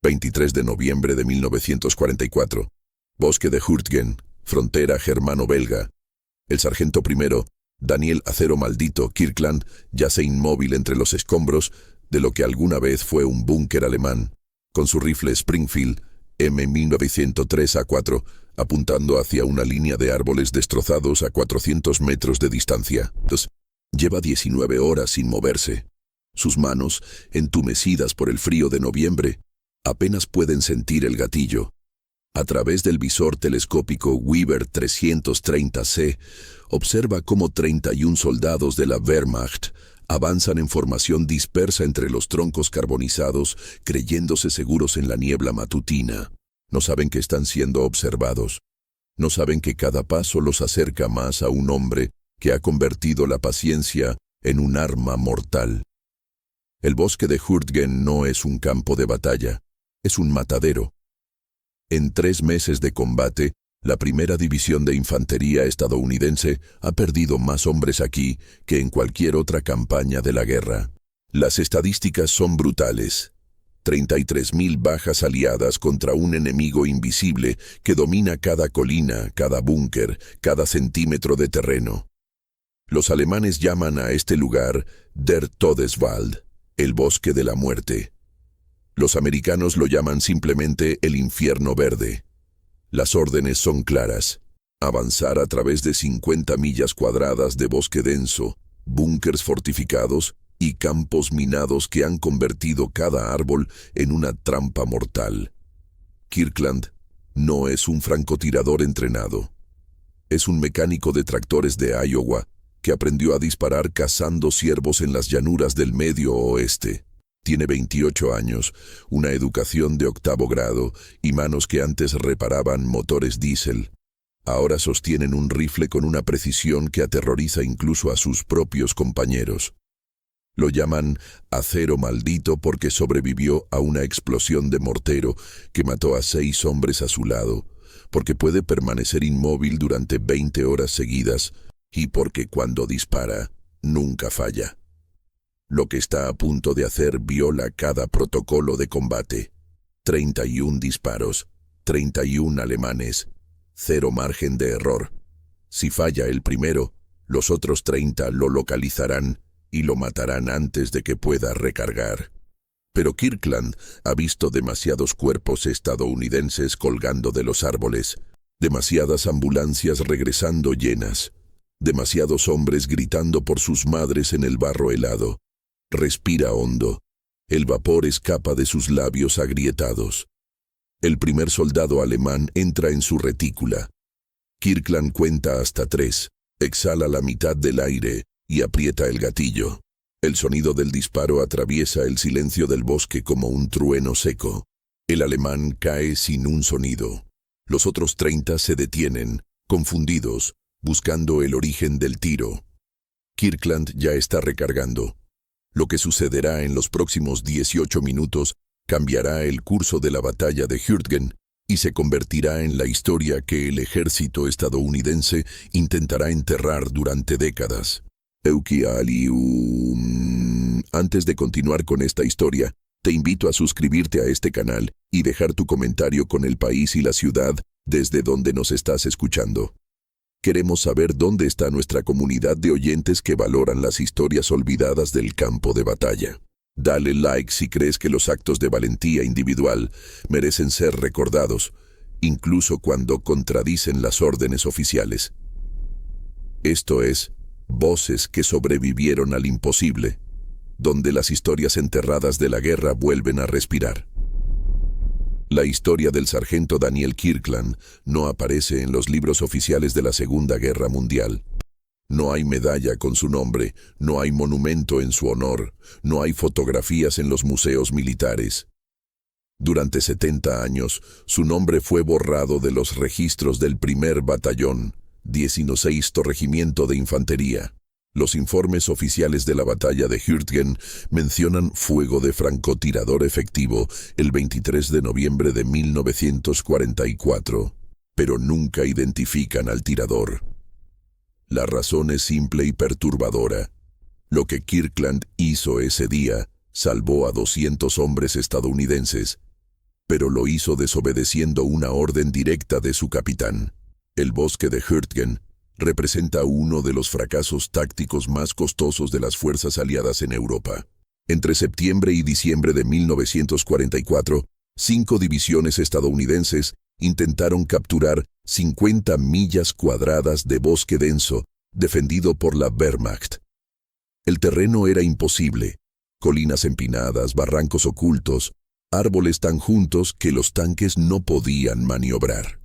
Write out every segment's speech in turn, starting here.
23 de noviembre de 1944. Bosque de Hurtgen, frontera germano-belga. El sargento primero, Daniel Acero Maldito Kirkland, yace inmóvil entre los escombros de lo que alguna vez fue un búnker alemán, con su rifle Springfield M1903A4, apuntando hacia una línea de árboles destrozados a 400 metros de distancia. Lleva 19 horas sin moverse. Sus manos, entumecidas por el frío de noviembre, apenas pueden sentir el gatillo. A través del visor telescópico Weaver 330C, observa cómo 31 soldados de la Wehrmacht avanzan en formación dispersa entre los troncos carbonizados, creyéndose seguros en la niebla matutina. No saben que están siendo observados. No saben que cada paso los acerca más a un hombre que ha convertido la paciencia en un arma mortal. El bosque de Hurtgen no es un campo de batalla, es un matadero. En 3 meses de combate, la primera división de infantería estadounidense ha perdido más hombres aquí que en cualquier otra campaña de la guerra. Las estadísticas son brutales. 33.000 bajas aliadas contra un enemigo invisible que domina cada colina, cada búnker, cada centímetro de terreno. Los alemanes llaman a este lugar Der Todeswald, el bosque de la muerte. Los americanos lo llaman simplemente el infierno verde. Las órdenes son claras: avanzar a través de 50 millas cuadradas de bosque denso, búnkers fortificados y campos minados que han convertido cada árbol en una trampa mortal. Kirkland no es un francotirador entrenado. Es un mecánico de tractores de Iowa que aprendió a disparar cazando ciervos en las llanuras del Medio Oeste. Tiene 28 años, una educación de 8º grado y manos que antes reparaban motores diésel. Ahora sostienen un rifle con una precisión que aterroriza incluso a sus propios compañeros. Lo llaman Acero Maldito porque sobrevivió a una explosión de mortero que mató a 6 hombres a su lado, porque puede permanecer inmóvil durante 20 horas seguidas y porque cuando dispara, nunca falla. Lo que está a punto de hacer viola cada protocolo de combate. 31 disparos, 31 alemanes, 0 margen de error. Si falla el primero, los otros 30 lo localizarán y lo matarán antes de que pueda recargar. Pero Kirkland ha visto demasiados cuerpos estadounidenses colgando de los árboles, demasiadas ambulancias regresando llenas, demasiados hombres gritando por sus madres en el barro helado. Respira hondo. El vapor escapa de sus labios agrietados. El primer soldado alemán entra en su retícula. Kirkland cuenta hasta 3, exhala la mitad del aire y aprieta el gatillo. El sonido del disparo atraviesa el silencio del bosque como un trueno seco. El alemán cae sin un sonido. Los otros 30 se detienen, confundidos, buscando el origen del tiro. Kirkland ya está recargando. Lo que sucederá en los próximos 18 minutos cambiará el curso de la batalla de Hurtgen y se convertirá en la historia que el ejército estadounidense intentará enterrar durante décadas. Antes de continuar con esta historia, te invito a suscribirte a este canal y dejar tu comentario con el país y la ciudad desde donde nos estás escuchando. Queremos saber dónde está nuestra comunidad de oyentes que valoran las historias olvidadas del campo de batalla. Dale like si crees que los actos de valentía individual merecen ser recordados, incluso cuando contradicen las órdenes oficiales. Esto es Voces que sobrevivieron al imposible, donde las historias enterradas de la guerra vuelven a respirar. La historia del sargento Daniel Kirkland no aparece en los libros oficiales de la Segunda Guerra Mundial. No hay medalla con su nombre, no hay monumento en su honor, no hay fotografías en los museos militares. Durante 70 años, su nombre fue borrado de los registros del 1er Batallón, 16º Regimiento de Infantería. Los informes oficiales de la batalla de Hurtgen mencionan fuego de francotirador efectivo el 23 de noviembre de 1944, pero nunca identifican al tirador. La razón es simple y perturbadora. Lo que Kirkland hizo ese día salvó a 200 hombres estadounidenses, pero lo hizo desobedeciendo una orden directa de su capitán. El bosque de Hürtgen representa uno de los fracasos tácticos más costosos de las fuerzas aliadas en Europa. Entre septiembre y diciembre de 1944, 5 divisiones estadounidenses intentaron capturar 50 millas cuadradas de bosque denso, defendido por la Wehrmacht. El terreno era imposible: colinas empinadas, barrancos ocultos, árboles tan juntos que los tanques no podían maniobrar.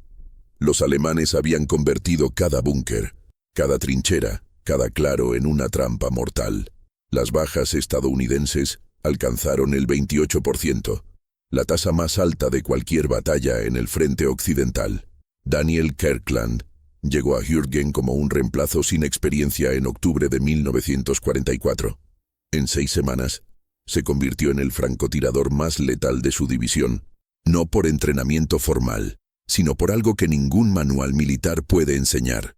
Los alemanes habían convertido cada búnker, cada trinchera, cada claro en una trampa mortal. Las bajas estadounidenses alcanzaron el 28%, la tasa más alta de cualquier batalla en el frente occidental. Daniel Kirkland llegó a Hürtgen como un reemplazo sin experiencia en octubre de 1944. En 6 semanas, se convirtió en el francotirador más letal de su división, no por entrenamiento formal, sino por algo que ningún manual militar puede enseñar: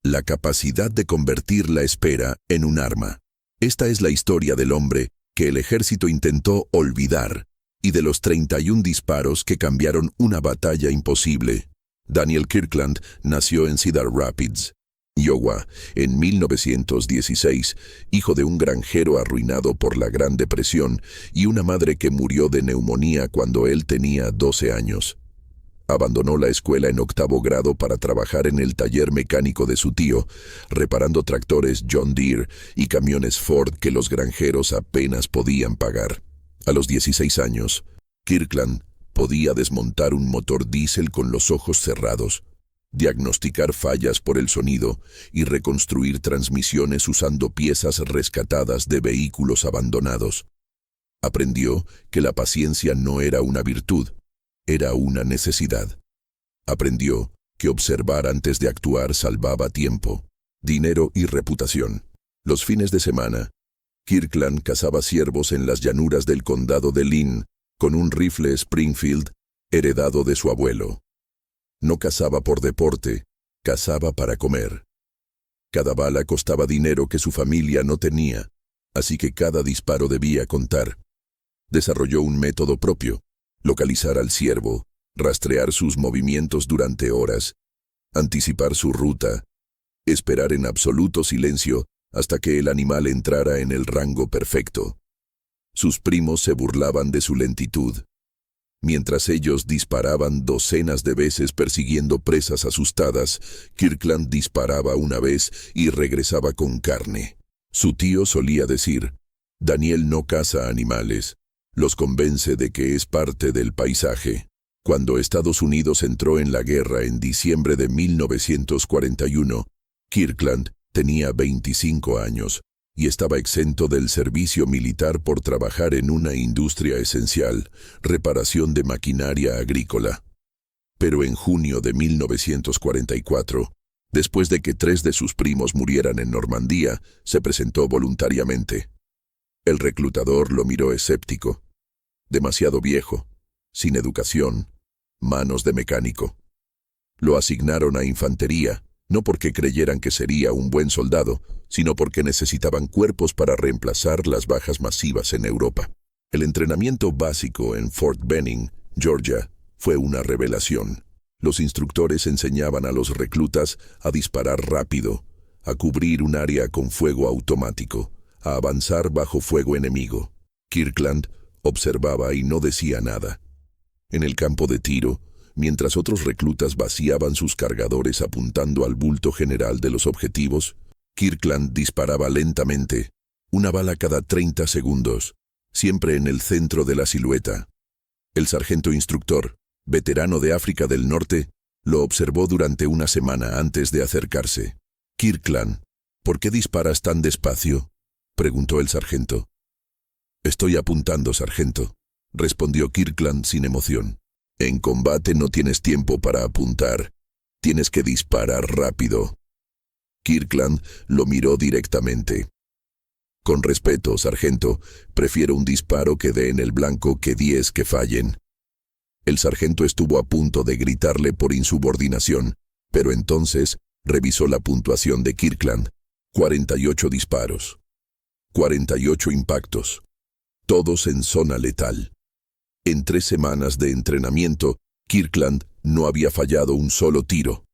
la capacidad de convertir la espera en un arma. Esta es la historia del hombre que el ejército intentó olvidar y de los 31 disparos que cambiaron una batalla imposible. Daniel Kirkland nació en Cedar Rapids, Iowa, en 1916, hijo de un granjero arruinado por la Gran Depresión y una madre que murió de neumonía cuando él tenía 12 años. Abandonó la escuela en 8º grado para trabajar en el taller mecánico de su tío, reparando tractores John Deere y camiones Ford que los granjeros apenas podían pagar. A los 16 años, Kirkland podía desmontar un motor diésel con los ojos cerrados, diagnosticar fallas por el sonido y reconstruir transmisiones usando piezas rescatadas de vehículos abandonados. Aprendió que la paciencia no era una virtud, era una necesidad. Aprendió que observar antes de actuar salvaba tiempo, dinero y reputación. Los fines de semana, Kirkland cazaba ciervos en las llanuras del condado de Lynn con un rifle Springfield heredado de su abuelo. No cazaba por deporte, cazaba para comer. Cada bala costaba dinero que su familia no tenía, así que cada disparo debía contar. Desarrolló un método propio: localizar al ciervo, rastrear sus movimientos durante horas, anticipar su ruta, esperar en absoluto silencio hasta que el animal entrara en el rango perfecto. Sus primos se burlaban de su lentitud. Mientras ellos disparaban docenas de veces persiguiendo presas asustadas, Kirkland disparaba una vez y regresaba con carne. Su tío solía decir: Daniel no caza animales, los convence de que es parte del paisaje. Cuando Estados Unidos entró en la guerra en diciembre de 1941, Kirkland tenía 25 años y estaba exento del servicio militar por trabajar en una industria esencial: reparación de maquinaria agrícola. Pero en junio de 1944, después de que 3 de sus primos murieran en Normandía, se presentó voluntariamente. El reclutador lo miró escéptico. Demasiado viejo, sin educación, manos de mecánico. Lo asignaron a infantería, no porque creyeran que sería un buen soldado, sino porque necesitaban cuerpos para reemplazar las bajas masivas en Europa. El entrenamiento básico en Fort Benning, Georgia, fue una revelación. Los instructores enseñaban a los reclutas a disparar rápido, a cubrir un área con fuego automático, a avanzar bajo fuego enemigo. Kirkland observaba y no decía nada. En el campo de tiro, mientras otros reclutas vaciaban sus cargadores apuntando al bulto general de los objetivos, Kirkland disparaba lentamente, una bala cada 30 segundos, siempre en el centro de la silueta. El sargento instructor, veterano de África del Norte, lo observó durante una semana antes de acercarse. «Kirkland, ¿por qué disparas tan despacio?», preguntó el sargento. «Estoy apuntando, sargento», respondió Kirkland sin emoción. «En combate no tienes tiempo para apuntar. Tienes que disparar rápido». Kirkland lo miró directamente. «Con respeto, sargento, prefiero un disparo que dé en el blanco que 10 que fallen». El sargento estuvo a punto de gritarle por insubordinación, pero entonces revisó la puntuación de Kirkland. 48 disparos. 48 impactos. Todos en zona letal. En 3 semanas de entrenamiento, Kirkland no había fallado un solo tiro.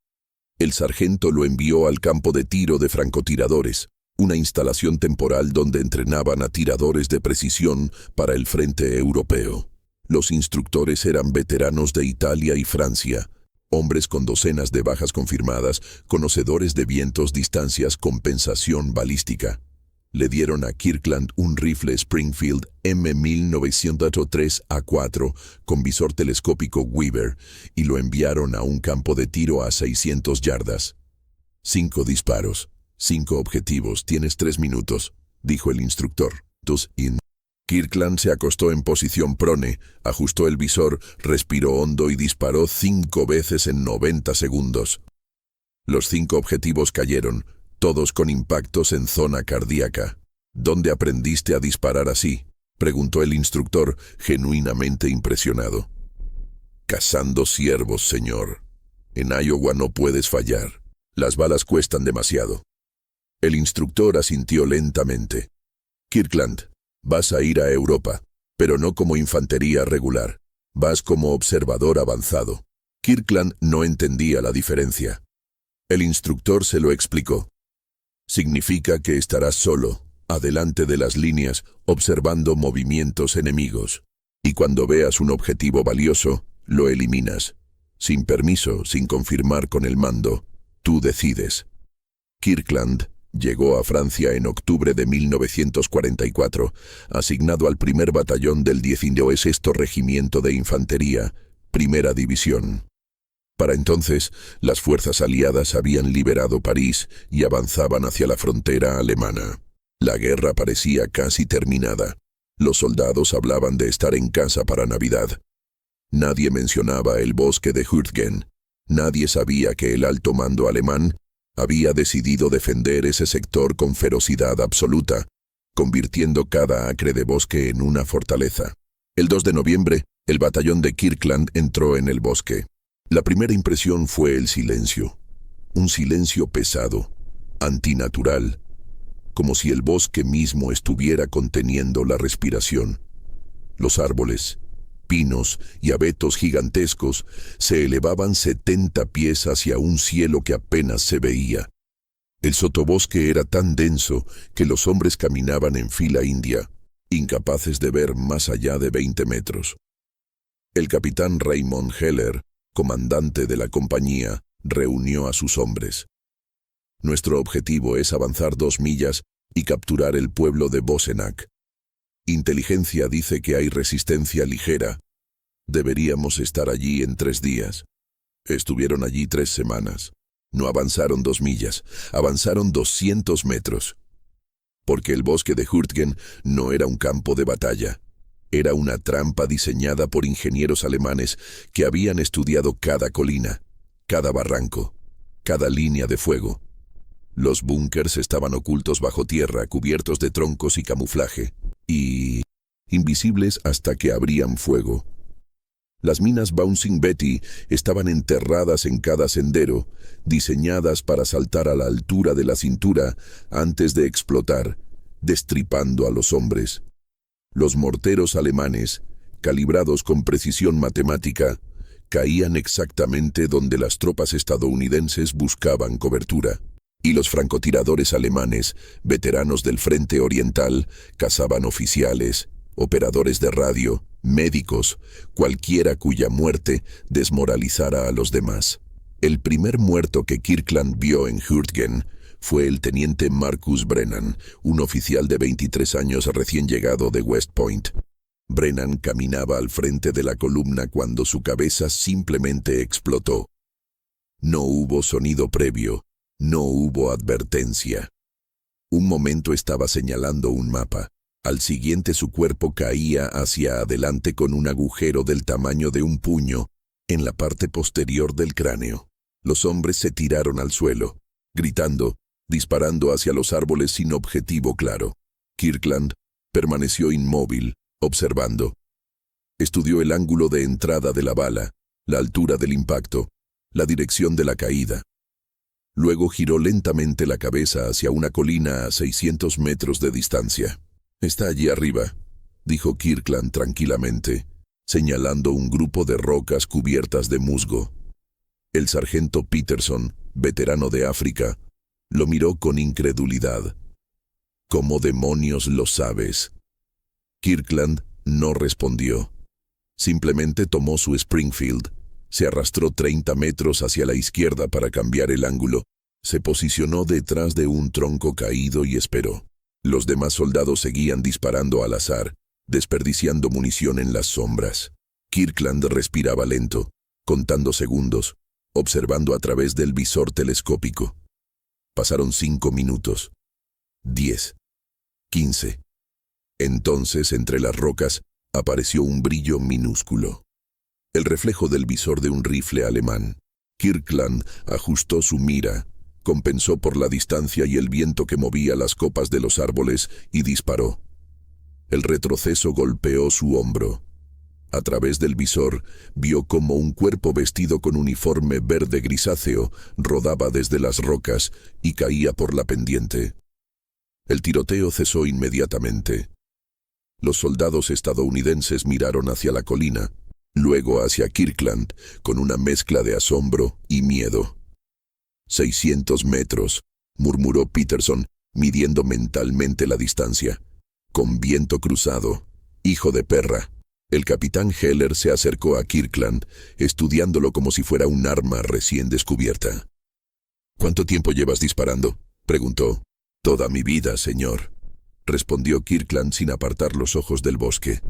El sargento lo envió al campo de tiro de francotiradores, una instalación temporal donde entrenaban a tiradores de precisión para el frente europeo. Los instructores eran veteranos de Italia y Francia, hombres con docenas de bajas confirmadas, conocedores de vientos, distancias, compensación balística. Le dieron a Kirkland un rifle Springfield M1903A4 con visor telescópico Weaver y lo enviaron a un campo de tiro a 600 yardas. 5 disparos, 5 objetivos, tienes 3 minutos, dijo el instructor. Kirkland se acostó en posición prone, ajustó el visor, respiró hondo y disparó 5 veces en 90 segundos. Los 5 objetivos cayeron, todos con impactos en zona cardíaca. ¿Dónde aprendiste a disparar así?, preguntó el instructor, genuinamente impresionado. Cazando ciervos, señor. En Iowa no puedes fallar. Las balas cuestan demasiado. El instructor asintió lentamente. Kirkland, vas a ir a Europa, pero no como infantería regular. Vas como observador avanzado. Kirkland no entendía la diferencia. El instructor se lo explicó. Significa que estarás solo, adelante de las líneas, observando movimientos enemigos. Y cuando veas un objetivo valioso, lo eliminas. Sin permiso, sin confirmar con el mando, tú decides. Kirkland llegó a Francia en octubre de 1944, asignado al primer batallón del 16º Regimiento de Infantería, Primera División. Para entonces, las fuerzas aliadas habían liberado París y avanzaban hacia la frontera alemana. La guerra parecía casi terminada. Los soldados hablaban de estar en casa para Navidad. Nadie mencionaba el bosque de Hürtgen. Nadie sabía que el alto mando alemán había decidido defender ese sector con ferocidad absoluta, convirtiendo cada acre de bosque en una fortaleza. El 2 de noviembre, el batallón de Kirkland entró en el bosque. La primera impresión fue el silencio. Un silencio pesado, antinatural, como si el bosque mismo estuviera conteniendo la respiración. Los árboles, pinos y abetos gigantescos se elevaban 70 pies hacia un cielo que apenas se veía. El sotobosque era tan denso que los hombres caminaban en fila india, incapaces de ver más allá de 20 metros. El capitán Raymond Heller, comandante de la compañía, reunió a sus hombres. Nuestro objetivo es avanzar 2 millas y capturar el pueblo de Bosenac. Inteligencia dice que hay resistencia ligera. Deberíamos estar allí en 3 días. Estuvieron allí 3 semanas. No avanzaron 2 millas, avanzaron 200 metros. Porque el bosque de Hürtgen no era un campo de batalla. Era una trampa diseñada por ingenieros alemanes que habían estudiado cada colina, cada barranco, cada línea de fuego. Los búnkers estaban ocultos bajo tierra, cubiertos de troncos y camuflaje, y invisibles hasta que abrían fuego. Las minas Bouncing Betty estaban enterradas en cada sendero, diseñadas para saltar a la altura de la cintura antes de explotar, destripando a los hombres. Los morteros alemanes, calibrados con precisión matemática, caían exactamente donde las tropas estadounidenses buscaban cobertura. Y los francotiradores alemanes, veteranos del Frente Oriental, cazaban oficiales, operadores de radio, médicos, cualquiera cuya muerte desmoralizara a los demás. El primer muerto que Kirkland vio en Hürtgen fue el teniente Marcus Brennan, un oficial de 23 años recién llegado de West Point. Brennan caminaba al frente de la columna cuando su cabeza simplemente explotó. No hubo sonido previo, no hubo advertencia. Un momento estaba señalando un mapa. Al siguiente su cuerpo caía hacia adelante con un agujero del tamaño de un puño en la parte posterior del cráneo. Los hombres se tiraron al suelo, gritando, disparando hacia los árboles sin objetivo claro. Kirkland permaneció inmóvil, observando. Estudió el ángulo de entrada de la bala, la altura del impacto, la dirección de la caída. Luego giró lentamente la cabeza hacia una colina a 600 metros de distancia. «Está allí arriba», dijo Kirkland tranquilamente. señalando un grupo de rocas cubiertas de musgo. El sargento Peterson, veterano de África, lo miró con incredulidad. ¿Cómo demonios lo sabes? Kirkland no respondió. Simplemente tomó su Springfield, se arrastró 30 metros hacia la izquierda para cambiar el ángulo, se posicionó detrás de un tronco caído y esperó. Los demás soldados seguían disparando al azar, desperdiciando munición en las sombras. Kirkland respiraba lento, contando segundos, observando a través del visor telescópico. Pasaron 5 minutos. 10. 15. Entonces, entre las rocas, apareció un brillo minúsculo. El reflejo del visor de un rifle alemán. Kirkland ajustó su mira, compensó por la distancia y el viento que movía las copas de los árboles y disparó. El retroceso golpeó su hombro. A través del visor, vio como un cuerpo vestido con uniforme verde grisáceo rodaba desde las rocas y caía por la pendiente. El tiroteo cesó inmediatamente. Los soldados estadounidenses miraron hacia la colina, luego hacia Kirkland, con una mezcla de asombro y miedo. 600 metros, murmuró Peterson, midiendo mentalmente la distancia. Con viento cruzado. Hijo de perra. El capitán Heller se acercó a Kirkland, estudiándolo como si fuera un arma recién descubierta. ¿Cuánto tiempo llevas disparando?, preguntó. Toda mi vida, señor, respondió Kirkland sin apartar los ojos del bosque.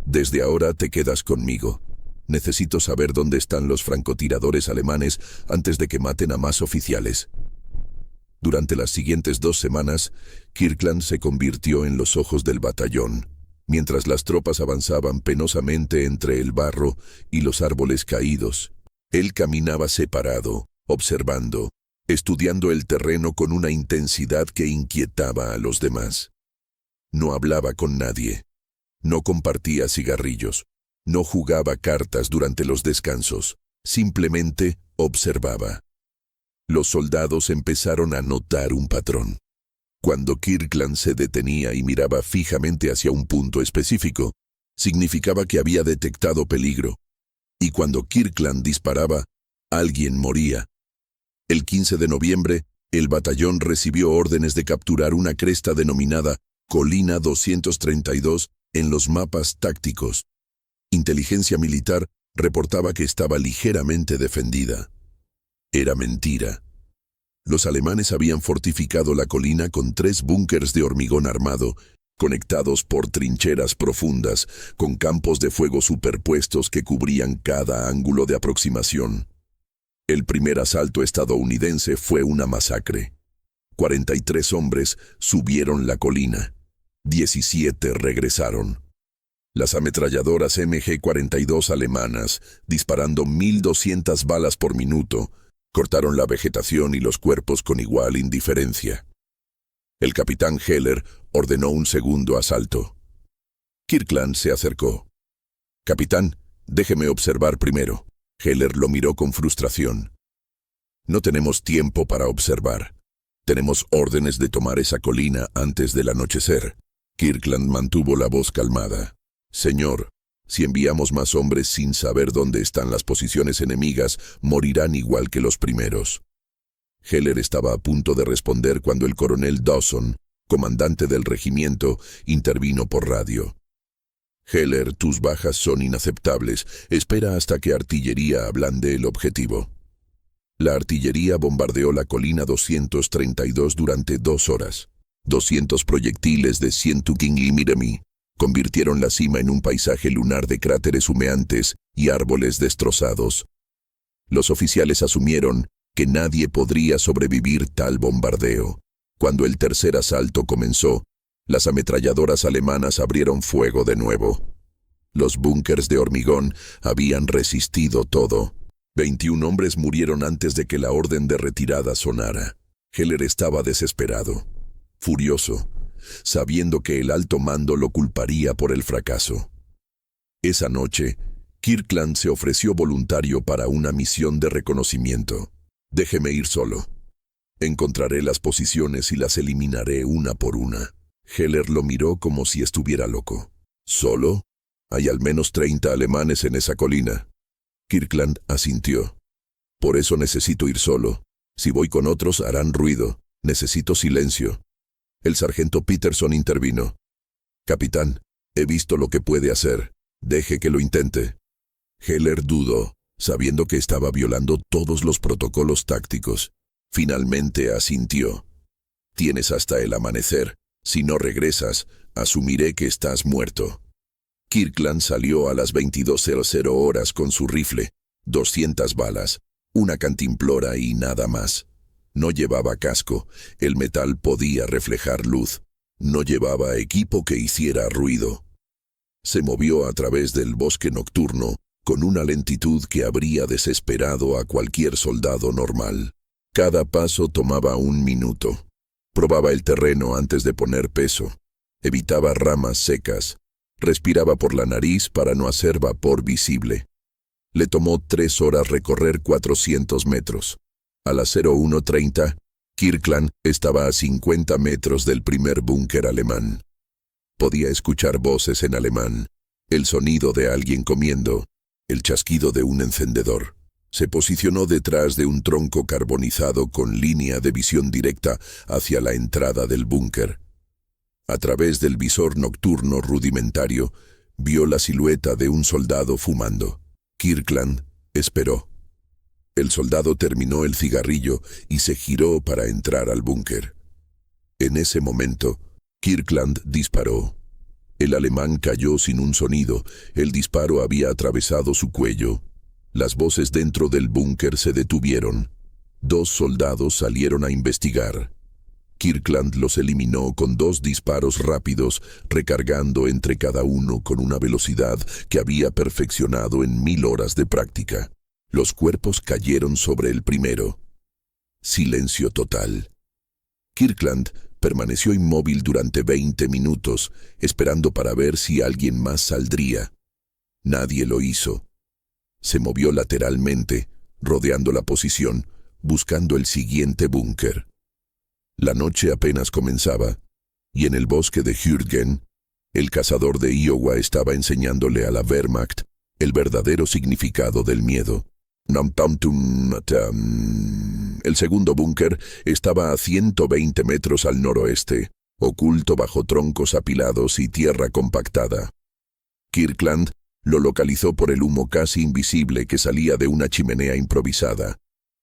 Desde ahora te quedas conmigo. Necesito saber dónde están los francotiradores alemanes antes de que maten a más oficiales. Durante las siguientes 2 semanas, Kirkland se convirtió en los ojos del batallón, mientras las tropas avanzaban penosamente entre el barro y los árboles caídos. Él caminaba separado, observando, estudiando el terreno con una intensidad que inquietaba a los demás. No hablaba con nadie, no compartía cigarrillos, no jugaba cartas durante los descansos, simplemente observaba. Los soldados empezaron a notar un patrón. Cuando Kirkland se detenía y miraba fijamente hacia un punto específico, significaba que había detectado peligro. Y cuando Kirkland disparaba, alguien moría. El 15 de noviembre, el batallón recibió órdenes de capturar una cresta denominada Colina 232 en los mapas tácticos. Inteligencia militar reportaba que estaba ligeramente defendida. Era mentira. Los alemanes habían fortificado la colina con 3 búnkers de hormigón armado, conectados por trincheras profundas, con campos de fuego superpuestos que cubrían cada ángulo de aproximación. El primer asalto estadounidense fue una masacre. 43 hombres subieron la colina. 17 regresaron. Las ametralladoras MG-42 alemanas, disparando 1.200 balas por minuto, cortaron la vegetación y los cuerpos con igual indiferencia. El capitán Heller ordenó un segundo asalto. Kirkland se acercó. «Capitán, déjeme observar primero». Heller lo miró con frustración. «No tenemos tiempo para observar. Tenemos órdenes de tomar esa colina antes del anochecer». Kirkland mantuvo la voz calmada. «Señor, si enviamos más hombres sin saber dónde están las posiciones enemigas, morirán igual que los primeros». Heller estaba a punto de responder cuando el coronel Dawson, comandante del regimiento, intervino por radio. «Heller, tus bajas son inaceptables. Espera hasta que artillería ablande el objetivo». La artillería bombardeó la colina 232 durante 2 horas. 200 proyectiles de 100 mm convirtieron la cima en un paisaje lunar de cráteres humeantes y árboles destrozados. Los oficiales asumieron que nadie podría sobrevivir tal bombardeo. Cuando el tercer asalto comenzó, las ametralladoras alemanas abrieron fuego de nuevo. Los búnkers de hormigón habían resistido todo. 21 hombres murieron antes de que la orden de retirada sonara. Heller estaba desesperado, furioso, sabiendo que el alto mando lo culparía por el fracaso. Esa noche, Kirkland se ofreció voluntario para una misión de reconocimiento. «Déjeme ir solo. Encontraré las posiciones y las eliminaré una por una». Heller lo miró como si estuviera loco. «¿Solo? Hay al menos 30 alemanes en esa colina. Kirkland asintió. Por eso necesito ir solo. Si voy con otros harán ruido. Necesito silencio. El sargento Peterson intervino. Capitán, he visto lo que puede hacer. Deje que lo intente. Heller dudó, sabiendo que estaba violando todos los protocolos tácticos. Finalmente asintió. Tienes hasta el amanecer. Si no regresas, asumiré que estás muerto. Kirkland salió a las 22:00 horas con su rifle, 200 balas, una cantimplora y nada más. No llevaba casco, el metal podía reflejar luz. No llevaba equipo que hiciera ruido. Se movió a través del bosque nocturno, con una lentitud que habría desesperado a cualquier soldado normal. Cada paso tomaba 1 minuto. Probaba el terreno antes de poner peso. Evitaba ramas secas. Respiraba por la nariz para no hacer vapor visible. Le tomó 3 horas recorrer 400 metros. A las 01:30, Kirkland estaba a 50 metros del primer búnker alemán. Podía escuchar voces en alemán, el sonido de alguien comiendo, el chasquido de un encendedor. Se posicionó detrás de un tronco carbonizado con línea de visión directa hacia la entrada del búnker. A través del visor nocturno rudimentario, vio la silueta de un soldado fumando. Kirkland esperó. El soldado terminó el cigarrillo y se giró para entrar al búnker. En ese momento, Kirkland disparó. El alemán cayó sin un sonido. El disparo había atravesado su cuello. Las voces dentro del búnker se detuvieron. 2 soldados salieron a investigar. Kirkland los eliminó con 2 disparos rápidos, recargando entre cada uno con una velocidad que había perfeccionado en 1000 horas de práctica. Los cuerpos cayeron sobre el primero. Silencio total. Kirkland permaneció inmóvil durante 20 minutos, esperando para ver si alguien más saldría. Nadie lo hizo. Se movió lateralmente, rodeando la posición, buscando el siguiente búnker. La noche apenas comenzaba, y en el bosque de Hürtgen, el cazador de Iowa estaba enseñándole a la Wehrmacht el verdadero significado del miedo. El segundo búnker estaba a 120 metros al noroeste, oculto bajo troncos apilados y tierra compactada. Kirkland lo localizó por el humo casi invisible que salía de una chimenea improvisada.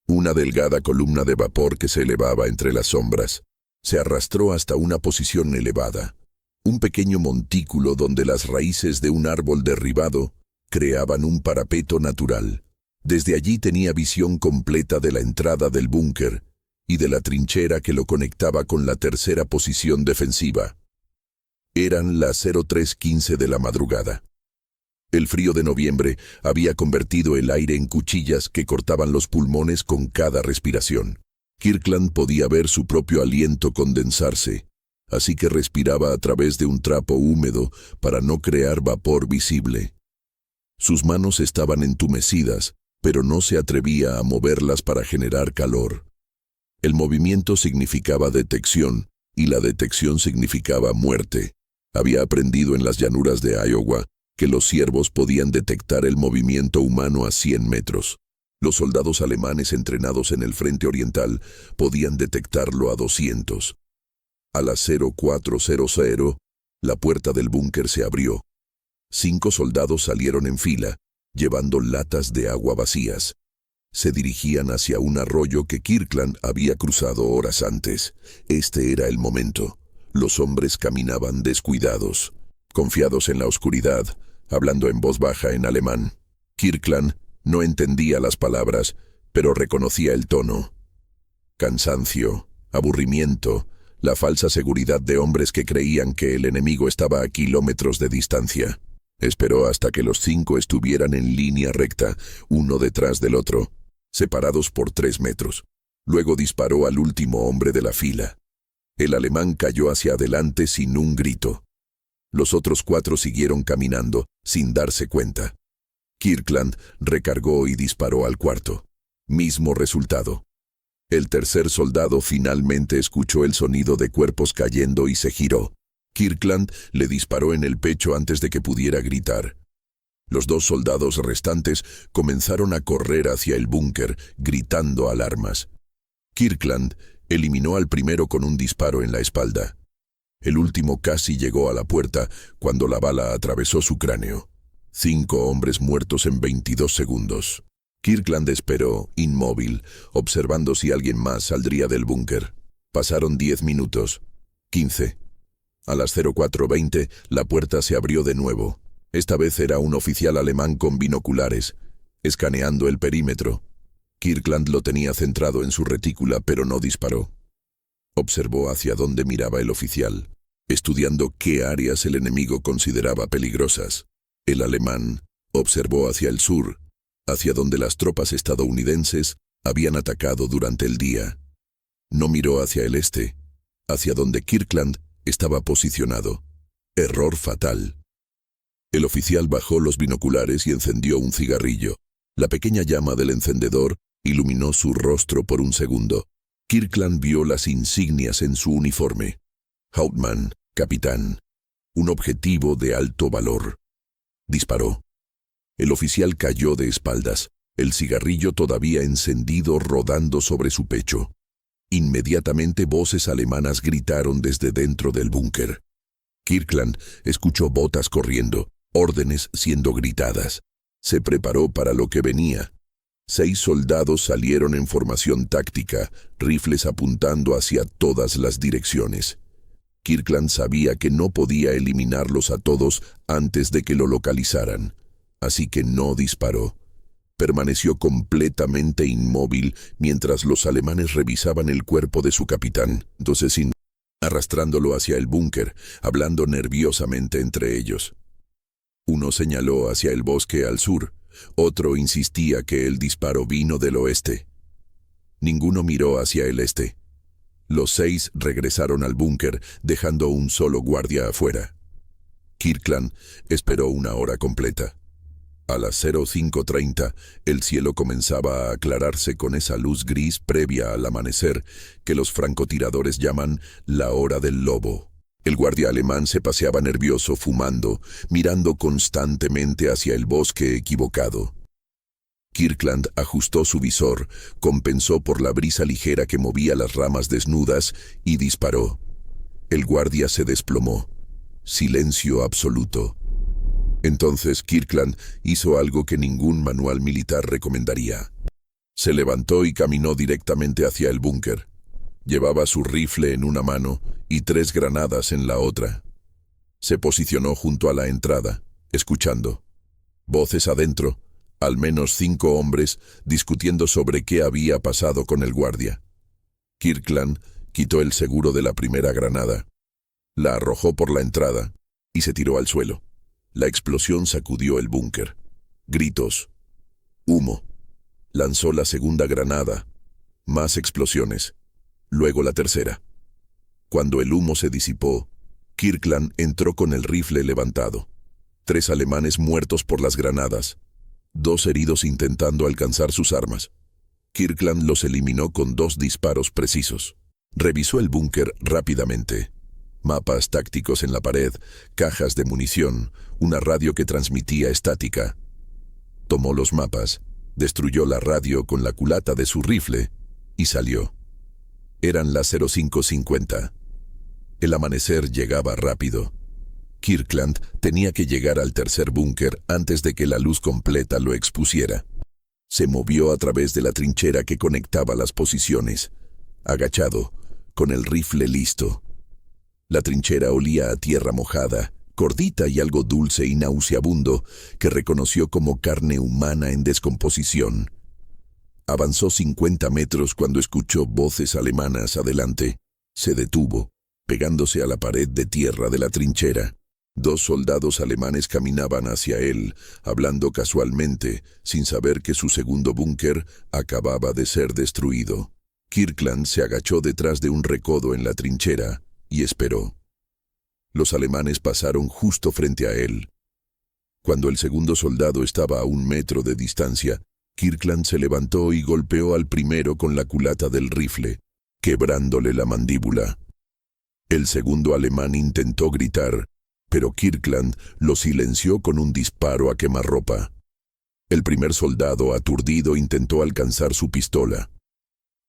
Una delgada columna de vapor que se elevaba entre las sombras. Se arrastró hasta una posición elevada. Un pequeño montículo donde las raíces de un árbol derribado creaban un parapeto natural. Desde allí tenía visión completa de la entrada del búnker y de la trinchera que lo conectaba con la tercera posición defensiva. Eran las 03:15 de la madrugada. El frío de noviembre había convertido el aire en cuchillas que cortaban los pulmones con cada respiración. Kirkland podía ver su propio aliento condensarse, así que respiraba a través de un trapo húmedo para no crear vapor visible. Sus manos estaban entumecidas, pero no se atrevía a moverlas para generar calor. El movimiento significaba detección, y la detección significaba muerte. Había aprendido en las llanuras de Iowa que los ciervos podían detectar el movimiento humano a 100 metros. Los soldados alemanes entrenados en el frente oriental podían detectarlo a 200. A las 04:00, la puerta del búnker se abrió. 5 soldados salieron en fila, llevando latas de agua vacías. Se dirigían hacia un arroyo que Kirkland había cruzado horas antes. Este era el momento. Los hombres caminaban descuidados, confiados en la oscuridad, hablando en voz baja en alemán. Kirkland no entendía las palabras, pero reconocía el tono. Cansancio, aburrimiento, la falsa seguridad de hombres que creían que el enemigo estaba a kilómetros de distancia. Esperó hasta que los 5 estuvieran en línea recta, uno detrás del otro, separados por 3 metros. Luego disparó al último hombre de la fila. El alemán cayó hacia adelante sin un grito. Los otros 4 siguieron caminando, sin darse cuenta. Kirkland recargó y disparó al cuarto. Mismo resultado. El tercer soldado finalmente escuchó el sonido de cuerpos cayendo y se giró. Kirkland le disparó en el pecho antes de que pudiera gritar. Los 2 soldados restantes comenzaron a correr hacia el búnker, gritando alarmas. Kirkland eliminó al primero con un disparo en la espalda. El último casi llegó a la puerta cuando la bala atravesó su cráneo. 5 hombres muertos en 22 segundos. Kirkland esperó, inmóvil, observando si alguien más saldría del búnker. Pasaron 10 minutos. 15. A las 04:20, la puerta se abrió de nuevo. Esta vez era un oficial alemán con binoculares, escaneando el perímetro. Kirkland lo tenía centrado en su retícula, pero no disparó. Observó hacia dónde miraba el oficial, estudiando qué áreas el enemigo consideraba peligrosas. El alemán observó hacia el sur, hacia donde las tropas estadounidenses habían atacado durante el día. No miró hacia el este, hacia donde Kirkland estaba posicionado. Error fatal. El oficial bajó los binoculares y encendió un cigarrillo. La pequeña llama del encendedor iluminó su rostro por un segundo. Kirkland vio las insignias en su uniforme. Hauptmann, capitán. Un objetivo de alto valor. Disparó. El oficial cayó de espaldas, el cigarrillo todavía encendido rodando sobre su pecho. Inmediatamente voces alemanas gritaron desde dentro del búnker. Kirkland escuchó botas corriendo, órdenes siendo gritadas. Se preparó para lo que venía. 6 soldados salieron en formación táctica, rifles apuntando hacia todas las direcciones. Kirkland sabía que no podía eliminarlos a todos antes de que lo localizaran, así que no disparó. Permaneció completamente inmóvil mientras los alemanes revisaban el cuerpo de su capitán, arrastrándolo hacia el búnker, hablando nerviosamente entre ellos. Uno señaló hacia el bosque al sur, otro insistía que el disparo vino del oeste. Ninguno miró hacia el este. Los 6 regresaron al búnker, dejando un solo guardia afuera. Kirkland esperó 1 hora completa. A las 05:30, el cielo comenzaba a aclararse con esa luz gris previa al amanecer que los francotiradores llaman la hora del lobo. El guardia alemán se paseaba nervioso fumando, mirando constantemente hacia el bosque equivocado. Kirkland ajustó su visor, compensó por la brisa ligera que movía las ramas desnudas y disparó. El guardia se desplomó. Silencio absoluto. Entonces Kirkland hizo algo que ningún manual militar recomendaría. Se levantó y caminó directamente hacia el búnker. Llevaba su rifle en una mano y 3 granadas en la otra. Se posicionó junto a la entrada, escuchando. Voces adentro, al menos 5 hombres discutiendo sobre qué había pasado con el guardia. Kirkland quitó el seguro de la primera granada, la arrojó por la entrada y se tiró al suelo. La explosión sacudió el búnker. Gritos. Humo. Lanzó la segunda granada. Más explosiones. Luego la tercera. Cuando el humo se disipó, Kirkland entró con el rifle levantado. 3 alemanes muertos por las granadas. 2 heridos intentando alcanzar sus armas. Kirkland los eliminó con 2 disparos precisos. Revisó el búnker rápidamente. Mapas tácticos en la pared, cajas de munición, una radio que transmitía estática. Tomó los mapas, destruyó la radio con la culata de su rifle y salió. Eran las 05:50. El amanecer llegaba rápido. Kirkland tenía que llegar al tercer búnker antes de que la luz completa lo expusiera. Se movió a través de la trinchera que conectaba las posiciones, agachado, con el rifle listo. La trinchera olía a tierra mojada, gordita y algo dulce y nauseabundo, que reconoció como carne humana en descomposición. Avanzó 50 metros cuando escuchó voces alemanas adelante. Se detuvo, pegándose a la pared de tierra de la trinchera. 2 soldados alemanes caminaban hacia él, hablando casualmente, sin saber que su segundo búnker acababa de ser destruido. Kirkland se agachó detrás de un recodo en la trinchera y esperó. Los alemanes pasaron justo frente a él. Cuando el segundo soldado estaba a 1 metro de distancia, Kirkland se levantó y golpeó al primero con la culata del rifle, quebrándole la mandíbula. El segundo alemán intentó gritar, pero Kirkland lo silenció con un disparo a quemarropa. El primer soldado, aturdido, intentó alcanzar su pistola.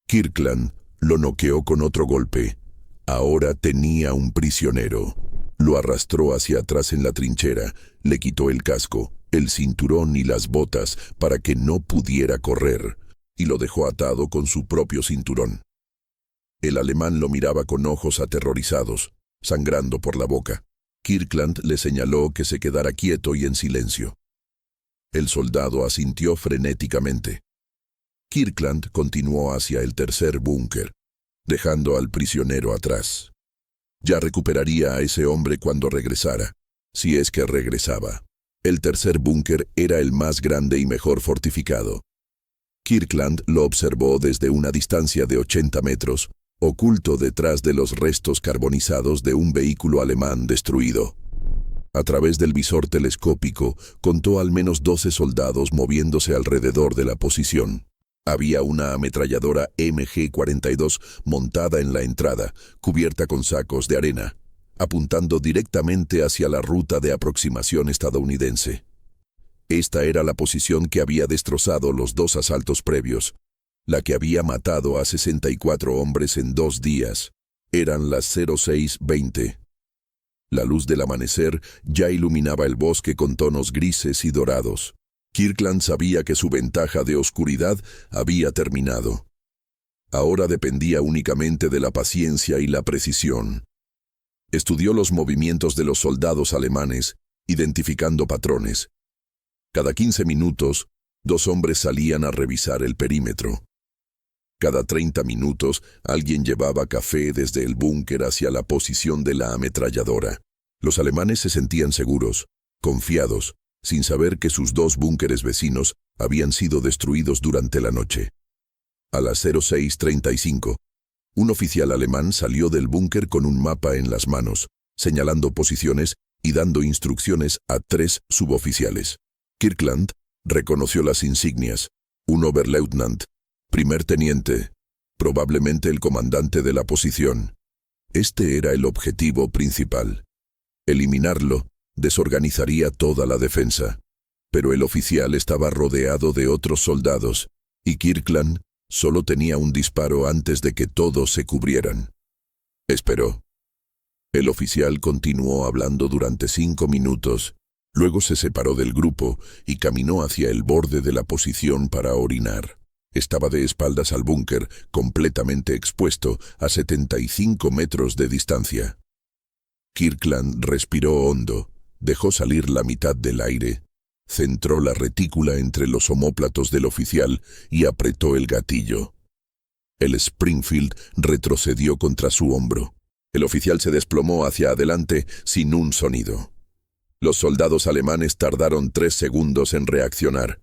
Kirkland lo noqueó con otro golpe. Ahora tenía un prisionero. Lo arrastró hacia atrás en la trinchera, le quitó el casco, el cinturón y las botas para que no pudiera correr, y lo dejó atado con su propio cinturón. El alemán lo miraba con ojos aterrorizados, sangrando por la boca. Kirkland le señaló que se quedara quieto y en silencio. El soldado asintió frenéticamente. Kirkland continuó hacia el tercer búnker, dejando al prisionero atrás. Ya recuperaría a ese hombre cuando regresara, si es que regresaba. El tercer búnker era el más grande y mejor fortificado. Kirkland lo observó desde una distancia de 80 metros, oculto detrás de los restos carbonizados de un vehículo alemán destruido. A través del visor telescópico, contó al menos 12 soldados moviéndose alrededor de la posición. Había una ametralladora MG-42 montada en la entrada, cubierta con sacos de arena, apuntando directamente hacia la ruta de aproximación estadounidense. Esta era la posición que había destrozado los 2 asaltos previos, la que había matado a 64 hombres en 2 días. Eran las 06:20. La luz del amanecer ya iluminaba el bosque con tonos grises y dorados. Kirkland sabía que su ventaja de oscuridad había terminado. Ahora dependía únicamente de la paciencia y la precisión. Estudió los movimientos de los soldados alemanes, identificando patrones. Cada 15 minutos, 2 hombres salían a revisar el perímetro. Cada 30 minutos, alguien llevaba café desde el búnker hacia la posición de la ametralladora. Los alemanes se sentían seguros, confiados, sin saber que sus 2 búnkeres vecinos habían sido destruidos durante la noche. A las 06:35, un oficial alemán salió del búnker con un mapa en las manos, señalando posiciones y dando instrucciones a 3 suboficiales. Kirkland reconoció las insignias: un Oberleutnant, primer teniente, probablemente el comandante de la posición. Este era el objetivo principal. Eliminarlo desorganizaría toda la defensa. Pero el oficial estaba rodeado de otros soldados, y Kirkland solo tenía un disparo antes de que todos se cubrieran. Esperó. El oficial continuó hablando durante 5 minutos. Luego se separó del grupo y caminó hacia el borde de la posición para orinar. Estaba de espaldas al búnker, completamente expuesto, a 75 metros de distancia. Kirkland respiró hondo, dejó salir la mitad del aire, centró la retícula entre los omóplatos del oficial y apretó el gatillo. El Springfield retrocedió contra su hombro. El oficial se desplomó hacia adelante sin un sonido. Los soldados alemanes tardaron 3 segundos en reaccionar.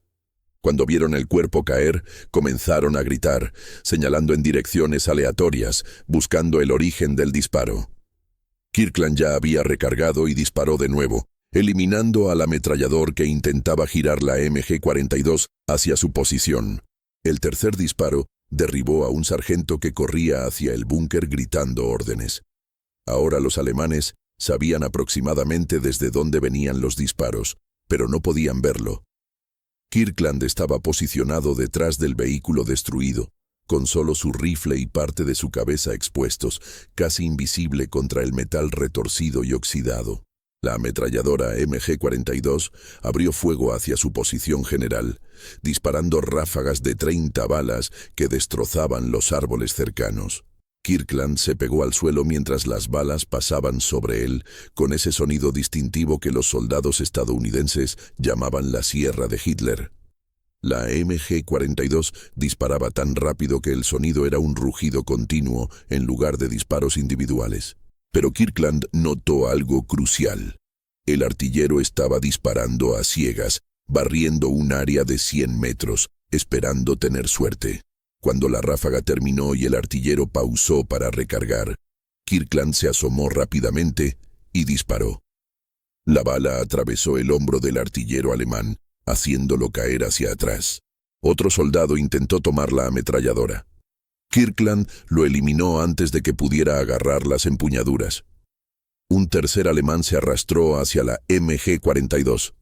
Cuando vieron el cuerpo caer, comenzaron a gritar, señalando en direcciones aleatorias, buscando el origen del disparo. Kirkland ya había recargado y disparó de nuevo, eliminando al ametrallador que intentaba girar la MG-42 hacia su posición. El tercer disparo derribó a un sargento que corría hacia el búnker gritando órdenes. Ahora los alemanes sabían aproximadamente desde dónde venían los disparos, pero no podían verlo. Kirkland estaba posicionado detrás del vehículo destruido, con solo su rifle y parte de su cabeza expuestos, casi invisible contra el metal retorcido y oxidado. La ametralladora MG-42 abrió fuego hacia su posición general, disparando ráfagas de 30 balas que destrozaban los árboles cercanos. Kirkland se pegó al suelo mientras las balas pasaban sobre él, con ese sonido distintivo que los soldados estadounidenses llamaban la sierra de Hitler. La MG-42 disparaba tan rápido que el sonido era un rugido continuo en lugar de disparos individuales. Pero Kirkland notó algo crucial. El artillero estaba disparando a ciegas, barriendo un área de 100 metros, esperando tener suerte. Cuando la ráfaga terminó y el artillero pausó para recargar, Kirkland se asomó rápidamente y disparó. La bala atravesó el hombro del artillero alemán, haciéndolo caer hacia atrás. Otro soldado intentó tomar la ametralladora. Kirkland lo eliminó antes de que pudiera agarrar las empuñaduras. Un tercer alemán se arrastró hacia la MG-42.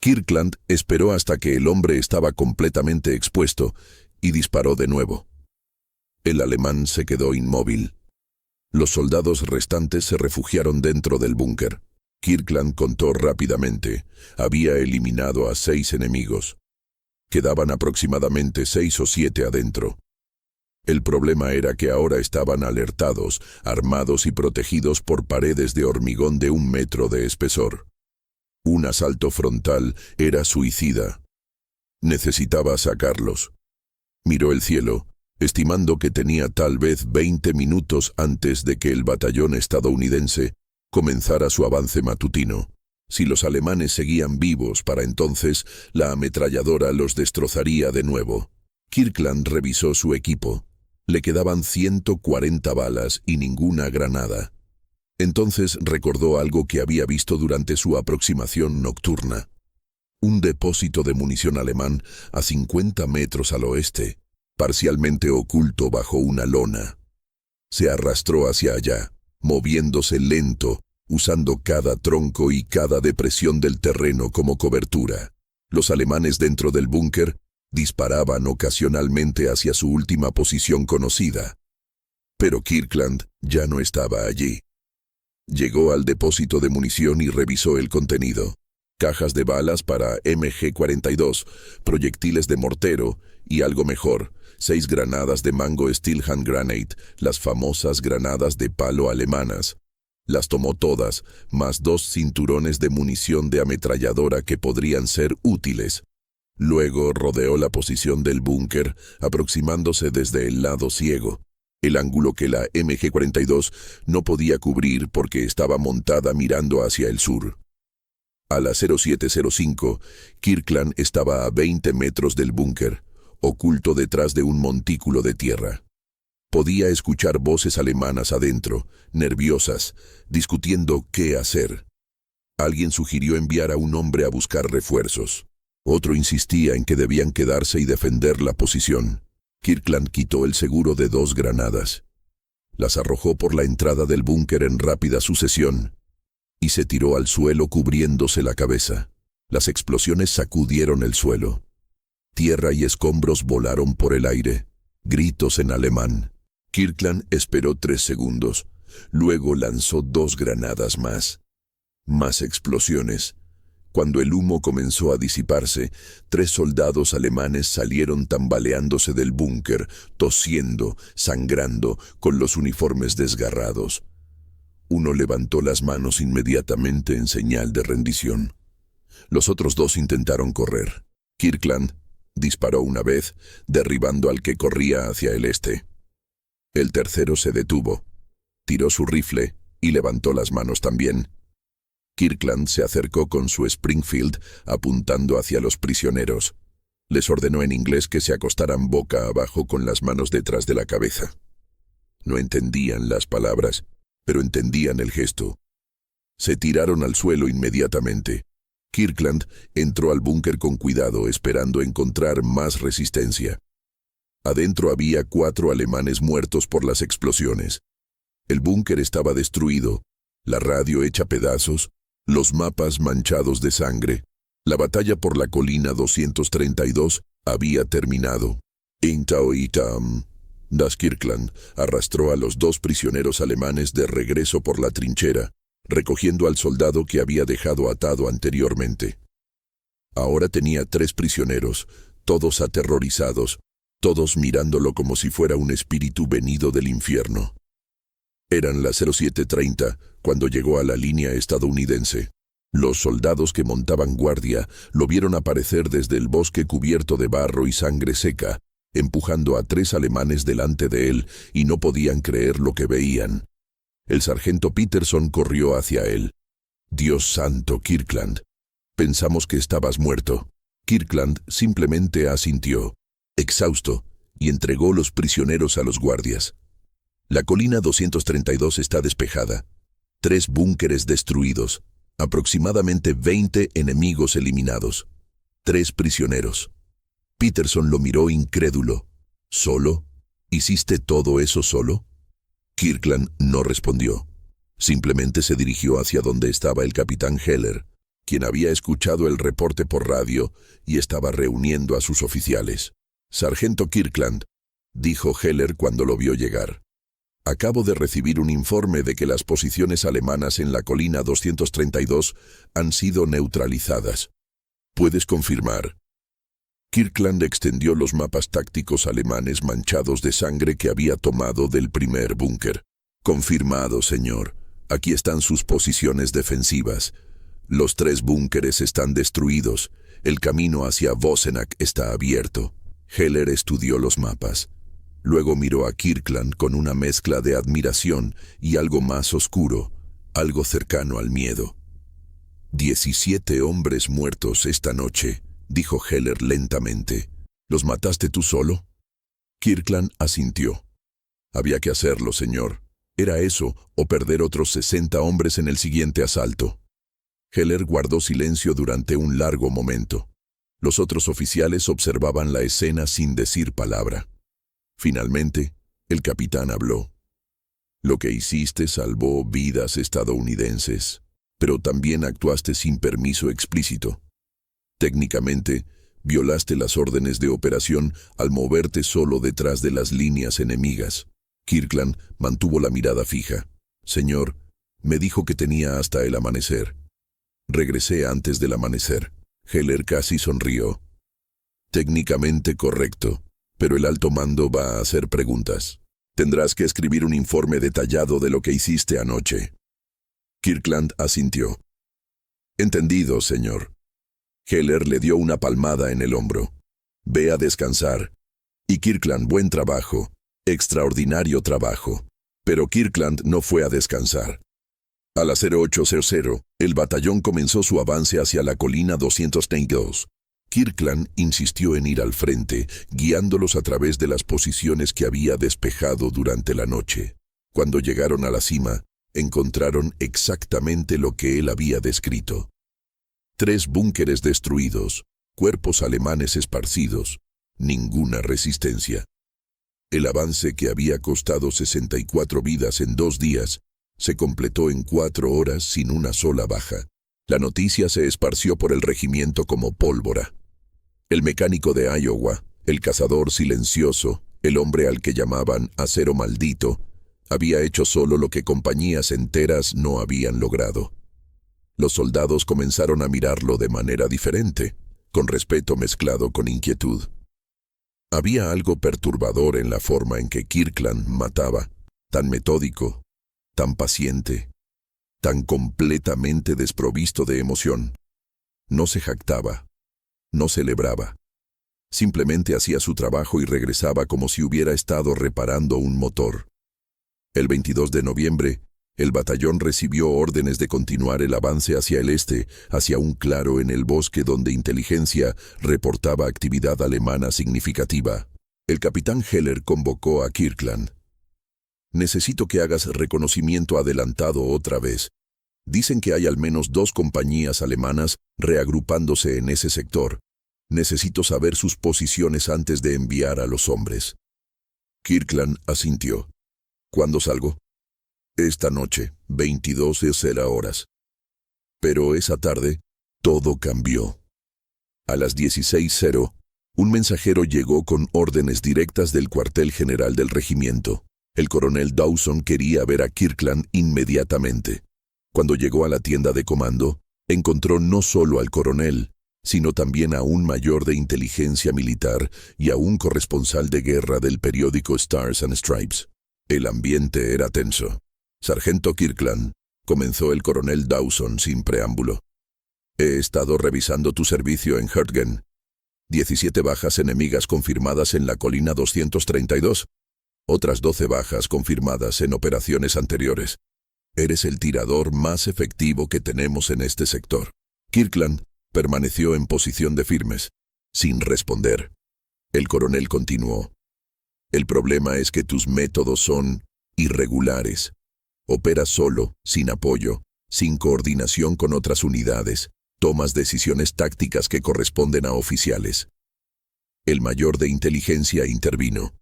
Kirkland esperó hasta que el hombre estaba completamente expuesto y disparó de nuevo. El alemán se quedó inmóvil. Los soldados restantes se refugiaron dentro del búnker. Kirkland contó rápidamente. Había eliminado a 6 enemigos. Quedaban aproximadamente 6 o 7 adentro. El problema era que ahora estaban alertados, armados y protegidos por paredes de hormigón de 1 metro de espesor. Un asalto frontal era suicida. Necesitaba sacarlos. Miró el cielo, estimando que tenía tal vez 20 minutos antes de que el batallón estadounidense comenzara su avance matutino. Si los alemanes seguían vivos para entonces, la ametralladora los destrozaría de nuevo. Kirkland revisó su equipo. Le quedaban 140 balas y ninguna granada. Entonces recordó algo que había visto durante su aproximación nocturna. Un depósito de munición alemán a 50 metros al oeste, parcialmente oculto bajo una lona. Se arrastró hacia allá, moviéndose lento, usando cada tronco y cada depresión del terreno como cobertura. Los alemanes dentro del búnker disparaban ocasionalmente hacia su última posición conocida. Pero Kirkland ya no estaba allí. Llegó al depósito de munición y revisó el contenido. Cajas de balas para MG-42, proyectiles de mortero y algo mejor, 6 granadas de Mango Steel Hand Grenade, las famosas granadas de palo alemanas. Las tomó todas, más 2 cinturones de munición de ametralladora que podrían ser útiles. Luego rodeó la posición del búnker, aproximándose desde el lado ciego, el ángulo que la MG-42 no podía cubrir porque estaba montada mirando hacia el sur. A las 07:05, Kirkland estaba a 20 metros del búnker, oculto detrás de un montículo de tierra. Podía escuchar voces alemanas adentro, nerviosas, discutiendo qué hacer. Alguien sugirió enviar a un hombre a buscar refuerzos. Otro insistía en que debían quedarse y defender la posición. Kirkland quitó el seguro de 2 granadas. Las arrojó por la entrada del búnker en rápida sucesión y se tiró al suelo cubriéndose la cabeza. Las explosiones sacudieron el suelo. Tierra y escombros volaron por el aire. Gritos en alemán. Kirkland esperó 3 segundos. Luego lanzó 2 granadas más. Más explosiones. Cuando el humo comenzó a disiparse, 3 soldados alemanes salieron tambaleándose del búnker, tosiendo, sangrando, con los uniformes desgarrados. Uno levantó las manos inmediatamente en señal de rendición. Los otros 2 intentaron correr. Kirkland disparó una vez, derribando al que corría hacia el este. El tercero se detuvo, tiró su rifle y levantó las manos también. Kirkland se acercó con su Springfield apuntando hacia los prisioneros. Les ordenó en inglés que se acostaran boca abajo con las manos detrás de la cabeza. No entendían las palabras, pero entendían el gesto. Se tiraron al suelo inmediatamente. Kirkland entró al búnker con cuidado, esperando encontrar más resistencia. Adentro había 4 alemanes muertos por las explosiones. El búnker estaba destruido, la radio hecha pedazos, los mapas manchados de sangre. La batalla por la colina 232 había terminado. Das Kirkland arrastró a los 2 prisioneros alemanes de regreso por la trinchera, recogiendo al soldado que había dejado atado anteriormente. Ahora tenía 3 prisioneros, todos aterrorizados, todos mirándolo como si fuera un espíritu venido del infierno. Eran las 07:30 cuando llegó a la línea estadounidense. Los soldados que montaban guardia lo vieron aparecer desde el bosque cubierto de barro y sangre seca, empujando a 3 alemanes delante de él, y no podían creer lo que veían. El sargento Peterson corrió hacia él. «Dios santo, Kirkland. Pensamos que estabas muerto». Kirkland simplemente asintió, exhausto, y entregó los prisioneros a los guardias. La colina 232 está despejada. 3 búnkeres destruidos. Aproximadamente 20 enemigos eliminados. 3 prisioneros. Peterson lo miró incrédulo. ¿Solo? ¿Hiciste todo eso solo? Kirkland no respondió. Simplemente se dirigió hacia donde estaba el capitán Heller, quien había escuchado el reporte por radio y estaba reuniendo a sus oficiales. «Sargento Kirkland», dijo Heller cuando lo vio llegar. «Acabo de recibir un informe de que las posiciones alemanas en la colina 232 han sido neutralizadas. ¿Puedes confirmar?» Kirkland extendió los mapas tácticos alemanes manchados de sangre que había tomado del primer búnker. «Confirmado, señor. Aquí están sus posiciones defensivas. Los 3 búnkeres están destruidos. El camino hacia Vossenack está abierto». Heller estudió los mapas. Luego miró a Kirkland con una mezcla de admiración y algo más oscuro, algo cercano al miedo. 17 hombres muertos esta noche, dijo Heller lentamente. ¿Los mataste tú solo? Kirkland asintió. Había que hacerlo, señor. Era eso, o perder otros 60 hombres en el siguiente asalto. Heller guardó silencio durante un largo momento. Los otros oficiales observaban la escena sin decir palabra. Finalmente, el capitán habló. Lo que hiciste salvó vidas estadounidenses, pero también actuaste sin permiso explícito. Técnicamente, violaste las órdenes de operación al moverte solo detrás de las líneas enemigas. Kirkland mantuvo la mirada fija. Señor, me dijo que tenía hasta el amanecer. Regresé antes del amanecer. Heller casi sonrió. Técnicamente correcto, pero el alto mando va a hacer preguntas. Tendrás que escribir un informe detallado de lo que hiciste anoche. Kirkland asintió. Entendido, señor. Heller le dio una palmada en el hombro. Ve a descansar. Y Kirkland, buen trabajo. Extraordinario trabajo. Pero Kirkland no fue a descansar. A las 08:00, el batallón comenzó su avance hacia la colina 232. Kirkland insistió en ir al frente, guiándolos a través de las posiciones que había despejado durante la noche. Cuando llegaron a la cima, encontraron exactamente lo que él había descrito. 3 búnkeres destruidos, cuerpos alemanes esparcidos, ninguna resistencia. El avance que había costado 64 vidas en 2 días, se completó en 4 horas sin una sola baja. La noticia se esparció por el regimiento como pólvora. El mecánico de Iowa, el cazador silencioso, el hombre al que llamaban acero maldito, había hecho solo lo que compañías enteras no habían logrado. Los soldados comenzaron a mirarlo de manera diferente, con respeto mezclado con inquietud. Había algo perturbador en la forma en que Kirkland mataba, tan metódico, tan paciente, tan completamente desprovisto de emoción. No se jactaba, no celebraba. Simplemente hacía su trabajo y regresaba como si hubiera estado reparando un motor. El 22 de noviembre, el batallón recibió órdenes de continuar el avance hacia el este, hacia un claro en el bosque donde inteligencia reportaba actividad alemana significativa. El capitán Heller convocó a Kirkland. Necesito que hagas reconocimiento adelantado otra vez. Dicen que hay al menos 2 compañías alemanas reagrupándose en ese sector. Necesito saber sus posiciones antes de enviar a los hombres. Kirkland asintió. ¿Cuándo salgo? Esta noche, 22:00 horas. Pero esa tarde, todo cambió. A las 16:00, un mensajero llegó con órdenes directas del cuartel general del regimiento. El coronel Dawson quería ver a Kirkland inmediatamente. Cuando llegó a la tienda de comando, encontró no solo al coronel, sino también a un mayor de inteligencia militar y a un corresponsal de guerra del periódico Stars and Stripes. El ambiente era tenso. «Sargento Kirkland», comenzó el coronel Dawson sin preámbulo. «He estado revisando tu servicio en Hürtgen. 17 bajas enemigas confirmadas en la colina 232. Otras 12 bajas confirmadas en operaciones anteriores. Eres el tirador más efectivo que tenemos en este sector». Kirkland permaneció en posición de firmes, sin responder. El coronel continuó. «El problema es que tus métodos son irregulares. Operas solo, sin apoyo, sin coordinación con otras unidades. Tomas decisiones tácticas que corresponden a oficiales». El mayor de inteligencia intervino.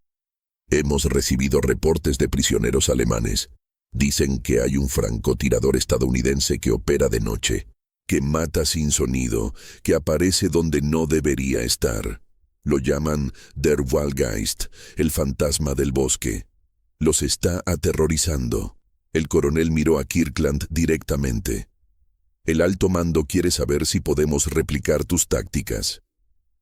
Hemos recibido reportes de prisioneros alemanes. Dicen que hay un francotirador estadounidense que opera de noche, que mata sin sonido, que aparece donde no debería estar. Lo llaman Der Waldgeist, el fantasma del bosque. Los está aterrorizando. El coronel miró a Kirkland directamente. El alto mando quiere saber si podemos replicar tus tácticas.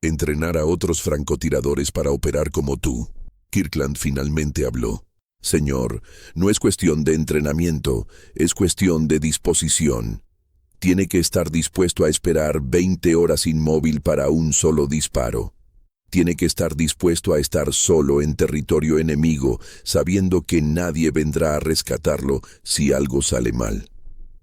Entrenar a otros francotiradores para operar como tú. Kirkland finalmente habló. Señor, no es cuestión de entrenamiento, es cuestión de disposición. Tiene que estar dispuesto a esperar 20 horas inmóvil para un solo disparo. Tiene que estar dispuesto a estar solo en territorio enemigo, sabiendo que nadie vendrá a rescatarlo si algo sale mal.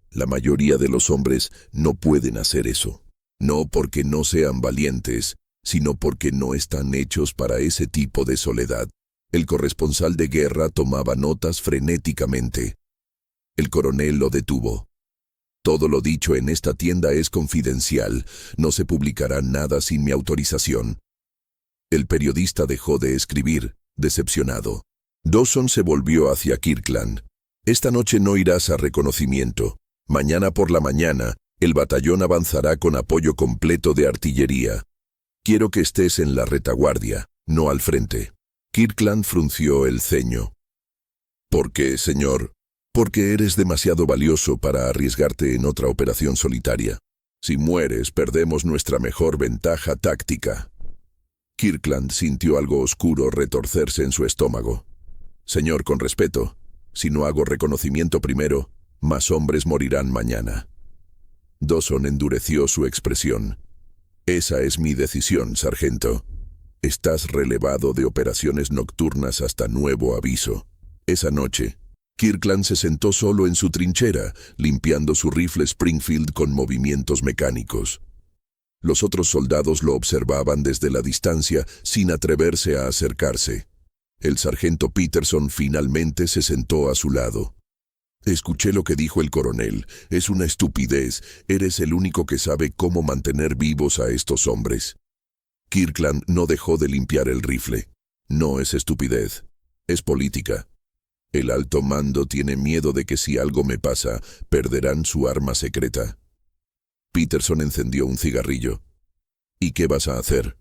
La mayoría de los hombres no pueden hacer eso. No porque no sean valientes, sino porque no están hechos para ese tipo de soledad. El corresponsal de guerra tomaba notas frenéticamente. El coronel lo detuvo. Todo lo dicho en esta tienda es confidencial. No se publicará nada sin mi autorización. El periodista dejó de escribir, decepcionado. Dawson se volvió hacia Kirkland. Esta noche no irás a reconocimiento. Mañana por la mañana, el batallón avanzará con apoyo completo de artillería. Quiero que estés en la retaguardia, no al frente. Kirkland frunció el ceño. ¿Por qué, señor? Porque eres demasiado valioso para arriesgarte en otra operación solitaria. Si mueres, perdemos nuestra mejor ventaja táctica. Kirkland sintió algo oscuro retorcerse en su estómago. Señor, con respeto, si no hago reconocimiento primero, más hombres morirán mañana. Dawson endureció su expresión. Esa es mi decisión, sargento. Estás relevado de operaciones nocturnas hasta nuevo aviso. Esa noche, Kirkland se sentó solo en su trinchera, limpiando su rifle Springfield con movimientos mecánicos. Los otros soldados lo observaban desde la distancia sin atreverse a acercarse. El sargento Peterson finalmente se sentó a su lado. Escuché lo que dijo el coronel. Es una estupidez. Eres el único que sabe cómo mantener vivos a estos hombres. Kirkland no dejó de limpiar el rifle. No es estupidez. Es política. El alto mando tiene miedo de que si algo me pasa, perderán su arma secreta. Peterson encendió un cigarrillo. ¿Y qué vas a hacer?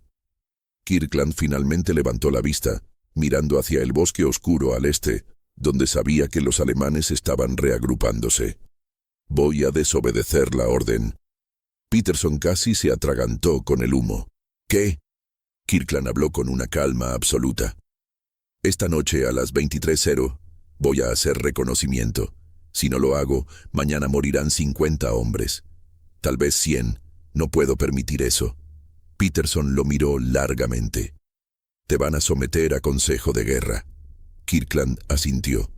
Kirkland finalmente levantó la vista, mirando hacia el bosque oscuro al este, donde sabía que los alemanes estaban reagrupándose. Voy a desobedecer la orden. Peterson casi se atragantó con el humo. ¿Qué? Kirkland habló con una calma absoluta. Esta noche a las 23:00 voy a hacer reconocimiento. Si no lo hago, mañana morirán 50 hombres. Tal vez 100. No puedo permitir eso. Peterson lo miró largamente. Te van a someter a consejo de guerra. Kirkland asintió.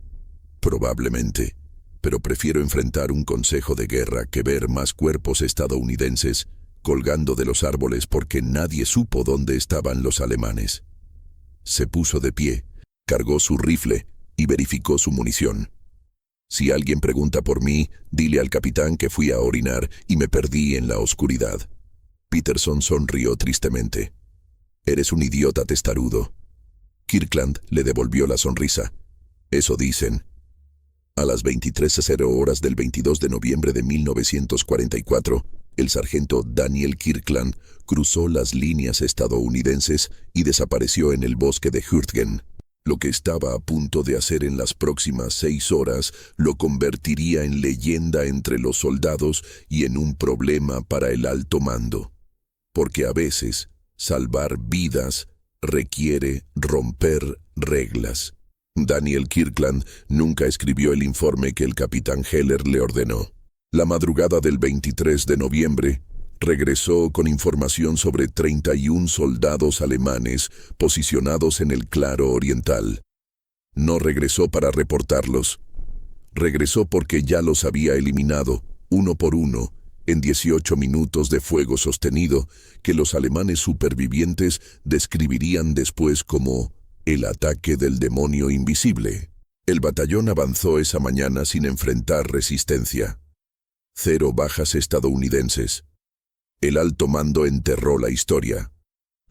Probablemente, pero prefiero enfrentar un consejo de guerra que ver más cuerpos estadounidenses colgando de los árboles porque nadie supo dónde estaban los alemanes. Se puso de pie, cargó su rifle y verificó su munición. Si alguien pregunta por mí, dile al capitán que fui a orinar y me perdí en la oscuridad. Peterson sonrió tristemente. Eres un idiota testarudo. Kirkland le devolvió la sonrisa. Eso dicen. A las 23:00 del 22 de noviembre de 1944, el sargento Daniel Kirkland cruzó las líneas estadounidenses y desapareció en el bosque de Hürtgen. Lo que estaba a punto de hacer en las próximas 6 horas lo convertiría en leyenda entre los soldados y en un problema para el alto mando. Porque a veces, salvar vidas requiere romper reglas. Daniel Kirkland nunca escribió el informe que el capitán Heller le ordenó. La madrugada del 23 de noviembre, regresó con información sobre 31 soldados alemanes posicionados en el claro oriental. No regresó para reportarlos. Regresó porque ya los había eliminado, uno por uno, en 18 minutos de fuego sostenido, que los alemanes supervivientes describirían después como el ataque del demonio invisible. El batallón avanzó esa mañana sin enfrentar resistencia. 0 bajas estadounidenses. El alto mando enterró la historia.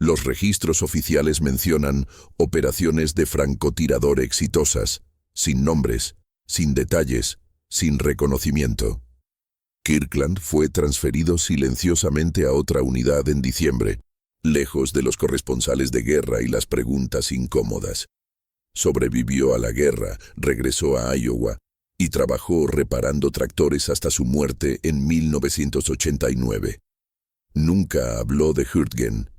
Los registros oficiales mencionan operaciones de francotirador exitosas, sin nombres, sin detalles, sin reconocimiento. Kirkland fue transferido silenciosamente a otra unidad en diciembre, lejos de los corresponsales de guerra y las preguntas incómodas. Sobrevivió a la guerra, regresó a Iowa y trabajó reparando tractores hasta su muerte en 1989. Nunca habló de Hurtgen.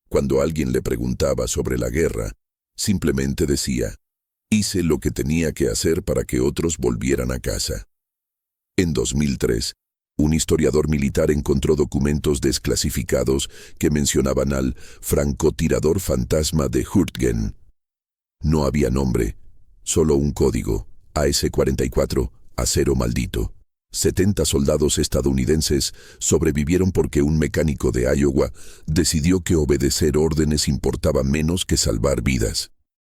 Cuando alguien le preguntaba sobre la guerra, simplemente decía, hice lo que tenía que hacer para que otros volvieran a casa. En 2003, un historiador militar encontró documentos desclasificados que mencionaban al francotirador fantasma de Hurtgen. No había nombre, solo un código, AS-44, acero maldito. 70 soldados estadounidenses sobrevivieron porque un mecánico de Iowa decidió que obedecer órdenes importaba menos que salvar vidas.